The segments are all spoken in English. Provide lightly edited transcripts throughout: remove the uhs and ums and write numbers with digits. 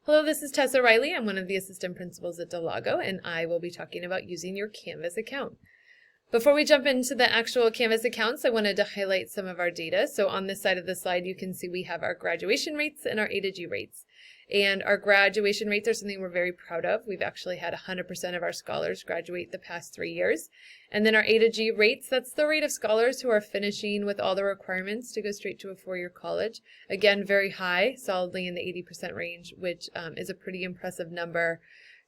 Hello, this is Tessa Riley. I'm one of the assistant principals at Delago, and I will be talking about using your Canvas account. Before we jump into the actual Canvas accounts, I wanted to highlight some of our data. So on this side of the slide, you can see we have our graduation rates and our A to G rates. And our graduation rates are something we're very proud of. We've actually had 100% of our scholars graduate the past 3 years. And then our A to G rates, that's the rate of scholars who are finishing with all the requirements to go straight to a four-year college. Again, very high, solidly in the 80% range, which is a pretty impressive number,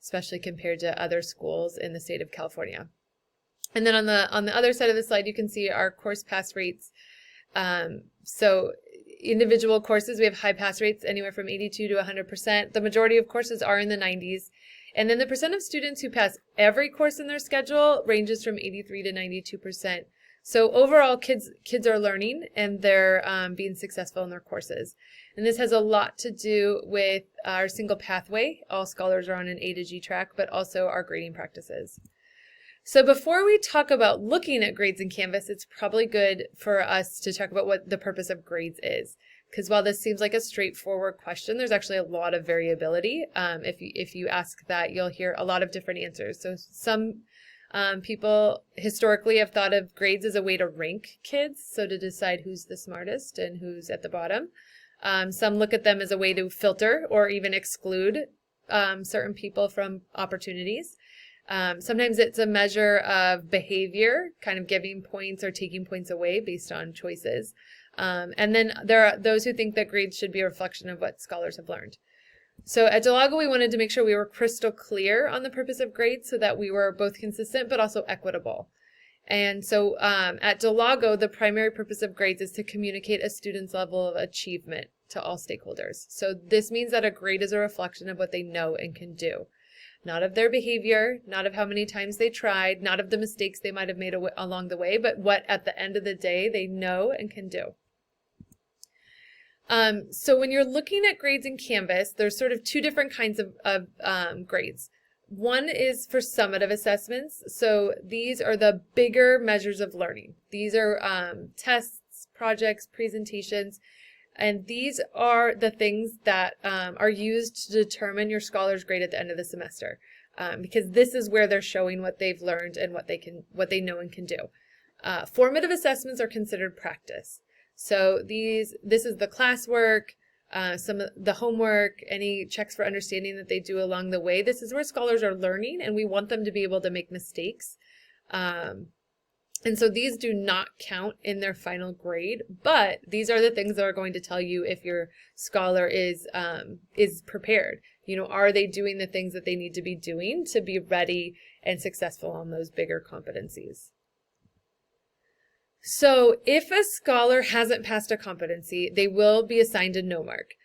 especially compared to other schools in the state of California. And then on the other side of the slide, you can see our course pass rates. So individual courses, we have high pass rates, anywhere from 82 to 100%. The majority of courses are in the 90s. And then the percent of students who pass every course in their schedule ranges from 83 to 92%. So overall, kids are learning and they're being successful in their courses. And this has a lot to do with our single pathway. All scholars are on an A to G track, but also our grading practices. So before we talk about looking at grades in Canvas, it's probably good for us to talk about what the purpose of grades is. Because while this seems like a straightforward question, there's actually a lot of variability. If you ask that, you'll hear a lot of different answers. So some people historically have thought of grades as a way to rank kids, so to decide who's the smartest and who's at the bottom. Some look at them as a way to filter or even exclude certain people from opportunities. Sometimes it's a measure of behavior, kind of giving points or taking points away based on choices. And then there are those who think that grades should be a reflection of what scholars have learned. So at Delago, we wanted to make sure we were crystal clear on the purpose of grades so that we were both consistent but also equitable. And so at Delago, the primary purpose of grades is to communicate a student's level of achievement to all stakeholders. So this means that a grade is a reflection of what they know and can do. Not of their behavior, not of how many times they tried, not of the mistakes they might have made along the way, but what at the end of the day they know and can do. So when you're looking at grades in Canvas, there's sort of two different kinds of grades. One is for summative assessments. So these are the bigger measures of learning. These are tests, projects, presentations. And these are the things that are used to determine your scholar's grade at the end of the semester, because this is where they're showing what they've learned and what they know and can do. Formative assessments are considered practice. So this is the classwork, some of the homework, any checks for understanding that they do along the way. This is where scholars are learning, and we want them to be able to make mistakes. And so these do not count in their final grade, but these are the things that are going to tell you if your scholar is prepared. You know, are they doing the things that they need to be doing to be ready and successful on those bigger competencies? So if a scholar hasn't passed a competency, they will be assigned a Nomark.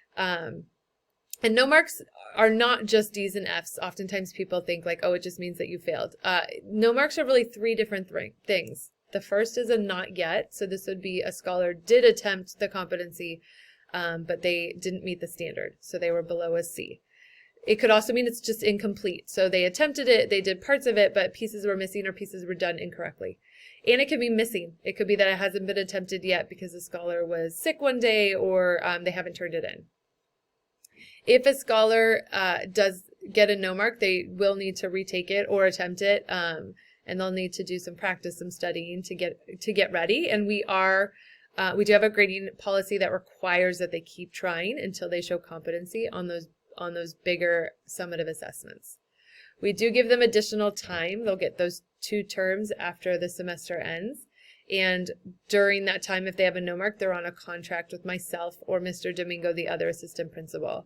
And Nomarks are not just D's and F's. Oftentimes people think like, oh, it just means that you failed. Nomarks are really three different things. The first is a not yet. So this would be a scholar did attempt the competency, but they didn't meet the standard. So they were below a C. It could also mean it's just incomplete. So they attempted it, they did parts of it, but pieces were missing or pieces were done incorrectly. And it could be missing. It could be that it hasn't been attempted yet because the scholar was sick one day or they haven't turned it in. If a scholar does get a no mark, they will need to retake it or attempt it, and they'll need to do some practice, some studying to get ready. And we do have a grading policy that requires that they keep trying until they show competency on those bigger summative assessments. We do give them additional time. They'll get those 2 terms after the semester ends. And during that time, if they have a no mark, they're on a contract with myself or Mr. Domingo, the other assistant principal.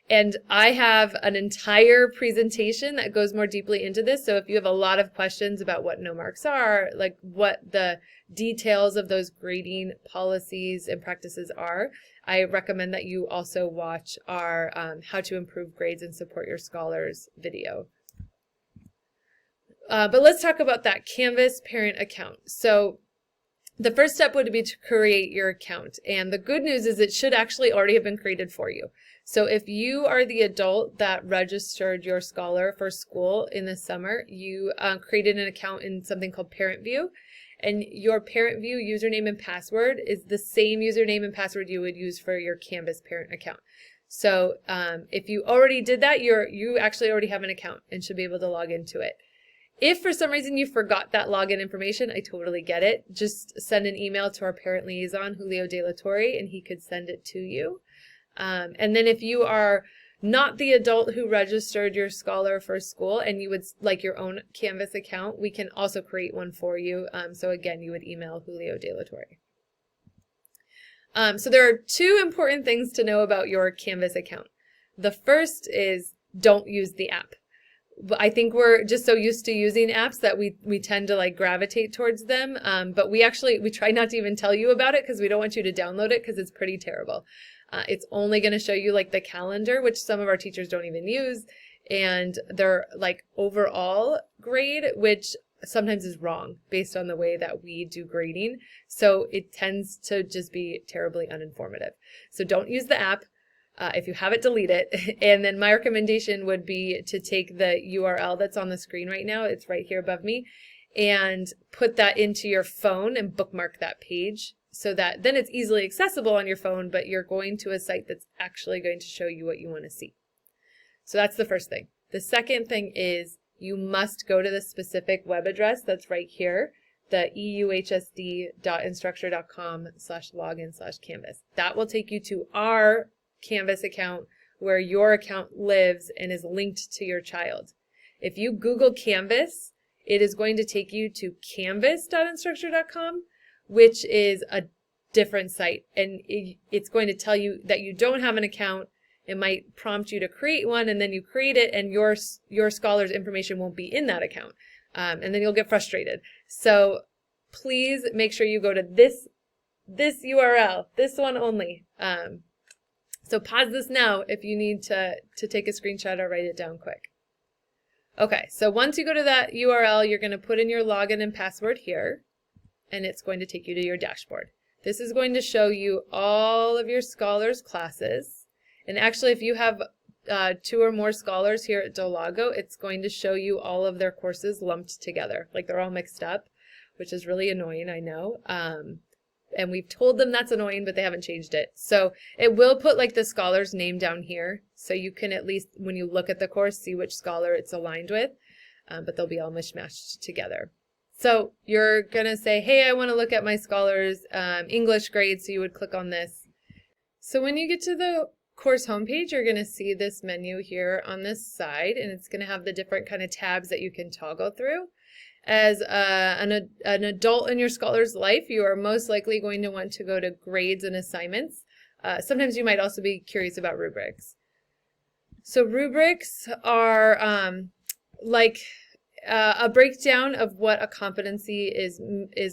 And I have an entire presentation that goes more deeply into this. So if you have a lot of questions about what no marks are, like what the details of those grading policies and practices are, I recommend that you also watch our How to Improve Grades and Support Your Scholars video. But let's talk about that Canvas parent account. So the first step would be to create your account. And the good news is it should actually already have been created for you. So if you are the adult that registered your scholar for school in the summer, you created an account in something called Parent View. And your Parent View username and password is the same username and password you would use for your Canvas parent account. So if you already did that, you actually already have an account and should be able to log into it. If for some reason you forgot that login information, I totally get it. Just send an email to our parent liaison, Julio De La Torre, and he could send it to you. And then if you are not the adult who registered your scholar for school and you would like your own Canvas account, we can also create one for you. So again, you would email Julio De La Torre. So there are two important things to know about your Canvas account. The first is don't use the app. I think we're just so used to using apps that we tend to like gravitate towards them. But we try not to even tell you about it because we don't want you to download it because it's pretty terrible. It's only going to show you like the calendar, which some of our teachers don't even use, and their like overall grade, which sometimes is wrong based on the way that we do grading. So it tends to just be terribly uninformative. So don't use the app. If you have it, delete it. And then my recommendation would be to take the URL that's on the screen right now. It's right here above me, and put that into your phone and bookmark that page so that then it's easily accessible on your phone, but you're going to a site that's actually going to show you what you want to see. So that's the first thing. The second thing is you must go to the specific web address that's right here, the euhsd.instructure.com/login/Canvas. That will take you to our Canvas account where your account lives and is linked to your child. If you Google Canvas, it is going to take you to canvas.instructure.com, which is a different site, and it's going to tell you that you don't have an account. It might prompt you to create one, and then you create it, and your scholar's information won't be in that account, and then you'll get frustrated. So please make sure you go to this URL, this one only. So pause this now if you need to take a screenshot or write it down quick. Okay, so once you go to that URL, you're going to put in your login and password here, and it's going to take you to your dashboard. This is going to show you all of your scholars' classes. And actually, if you have 2 or more scholars here at Dolago, it's going to show you all of their courses lumped together. Like they're all mixed up, which is really annoying, I know. And we've told them that's annoying, but they haven't changed it. So it will put like the scholar's name down here, so you can at least, when you look at the course, see which scholar it's aligned with, but they'll be all mishmashed together. So you're going to say, hey, I want to look at my scholar's English grade, so you would click on this. So when you get to the course homepage, you're going to see this menu here on this side, and it's going to have the different kind of tabs that you can toggle through. As an adult in your scholar's life, you are most likely going to want to go to grades and assignments. Sometimes you might also be curious about rubrics. So rubrics are like a breakdown of what a competency is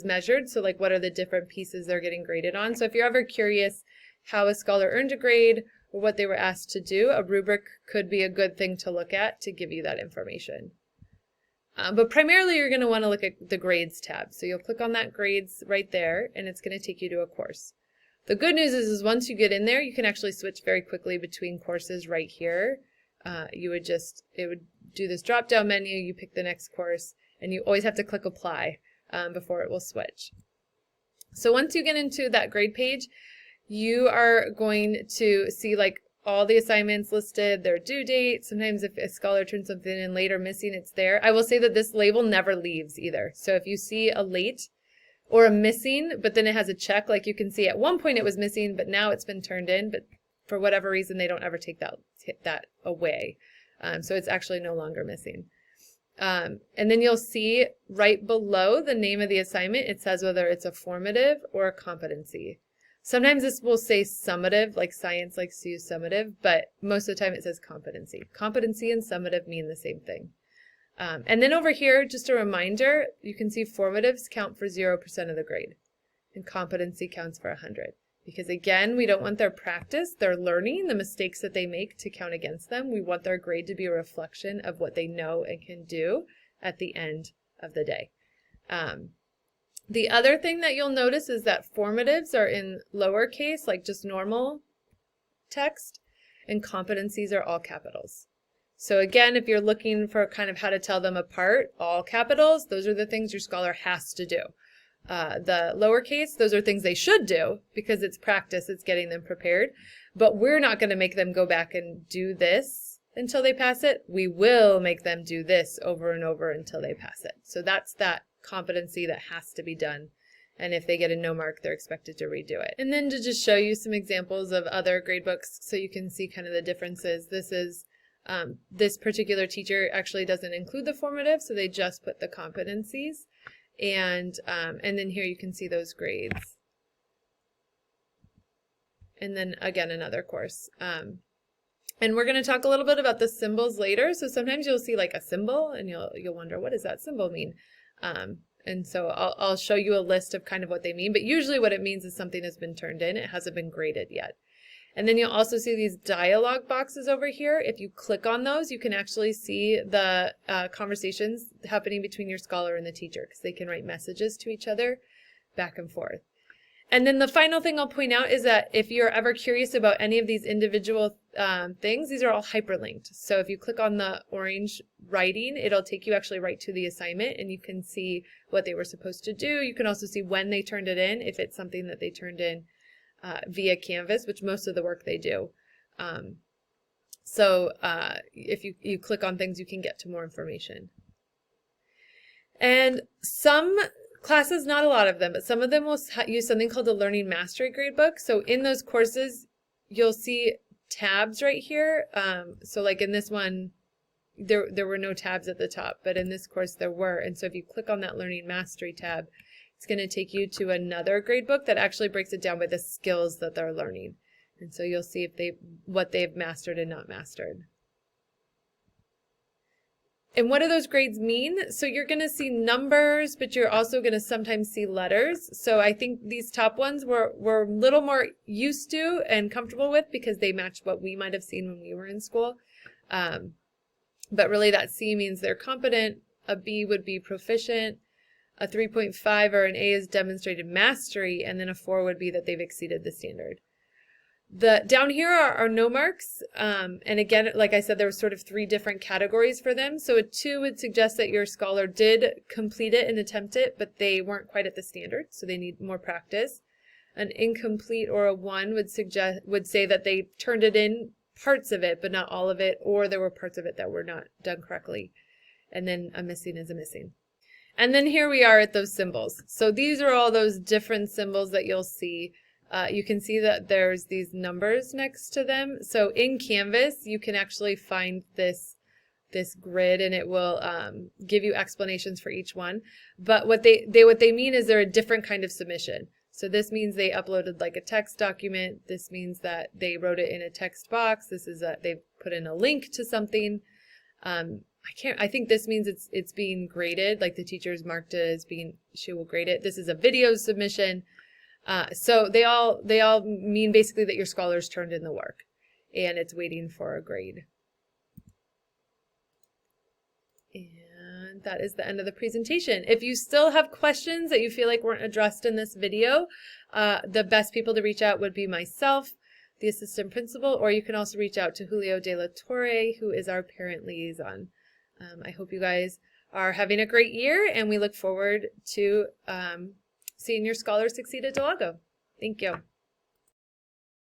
measured. So like what are the different pieces they're getting graded on. So if you're ever curious how a scholar earned a grade or what they were asked to do, a rubric could be a good thing to look at to give you that information. But primarily you're going to want to look at the grades tab. So you'll click on that grades right there, and it's going to take you to a course. The good news is once you get in there, you can actually switch very quickly between courses right here. It would do this drop down menu, you pick the next course, and you always have to click apply before it will switch. So once you get into that grade page, you are going to see like all the assignments listed, their due date. Sometimes if a scholar turns something in late or missing, it's there. I will say that this label never leaves either. So if you see a late or a missing, but then it has a check, like you can see at one point it was missing, but now it's been turned in, but for whatever reason, they don't ever take that away. So it's actually no longer missing. And then you'll see right below the name of the assignment, it says whether it's a formative or a competency. Sometimes this will say summative, like science likes to use summative, but most of the time it says competency. Competency and summative mean the same thing. And then over here, just a reminder, you can see formatives count for 0% of the grade, and competency counts for 100. Because again, we don't want their practice, their learning, the mistakes that they make to count against them. We want their grade to be a reflection of what they know and can do at the end of the day. The other thing that you'll notice is that formatives are in lowercase, like just normal text, and competencies are all capitals. So again, if you're looking for kind of how to tell them apart, all capitals, those are the things your scholar has to do. The lowercase, those are things they should do because it's practice, it's getting them prepared. But we're not going to make them go back and do this until they pass it. We will make them do this over and over until they pass it. So that's that competency that has to be done. And if they get a no mark, they're expected to redo it. And then to just show you some examples of other gradebooks so you can see kind of the differences. This is, this particular teacher actually doesn't include the formative, so they just put the competencies. And then here you can see those grades. And then again, another course. And we're going to talk a little bit about the symbols later. So sometimes you'll see like a symbol and you'll wonder, what does that symbol mean? And so I'll show you a list of kind of what they mean, but usually what it means is something has been turned in. It hasn't been graded yet. And then you'll also see these dialogue boxes over here. If you click on those, you can actually see the conversations happening between your scholar and the teacher, because they can write messages to each other back and forth. And then the final thing I'll point out is that if you're ever curious about any of these individual things, these are all hyperlinked. So if you click on the orange writing, it'll take you actually right to the assignment, and you can see what they were supposed to do. You can also see when they turned it in, if it's something that they turned in via Canvas, which most of the work they do. If you click on things, you can get to more information. And some classes, not a lot of them, but some of them will use something called the Learning Mastery Gradebook. So in those courses, you'll see tabs right here. So like in this one, there were no tabs at the top, but in this course there were. And so if you click on that Learning Mastery tab, it's going to take you to another gradebook that actually breaks it down by the skills that they're learning. And so you'll see if what they've mastered and not mastered. And what do those grades mean? So you're going to see numbers, but you're also going to sometimes see letters. So I think these top ones we're a little more used to and comfortable with because they match what we might have seen when we were in school. But really that C means they're competent, a B would be proficient, a 3.5 or an A is demonstrated mastery, and then a 4 would be that they've exceeded the standard. Down here are no marks, and again, like I said, there were sort of 3 different categories for them. So a 2 would suggest that your scholar did complete it and attempt it, but they weren't quite at the standard, so they need more practice. An incomplete or a 1 would say that they turned it in, parts of it, but not all of it, or there were parts of it that were not done correctly. And then a missing is a missing. And then here we are at those symbols. So these are all those different symbols that you'll see. You can see that there's these numbers next to them. So in Canvas, you can actually find this grid, and it will give you explanations for each one. But what they mean is they're a different kind of submission. So this means they uploaded like a text document. This means that they wrote it in a text box. This is they've put in a link to something. I think this means it's being graded, like the teacher's marked it as being, she will grade it. This is a video submission. So they all mean basically that your scholar's turned in the work and it's waiting for a grade. And that is the end of the presentation. If you still have questions that you feel like weren't addressed in this video, the best people to reach out would be myself, the assistant principal, or you can also reach out to Julio de la Torre, who is our parent liaison. I hope you guys are having a great year, and we look forward to seeing your scholars succeed at Delago. Thank you.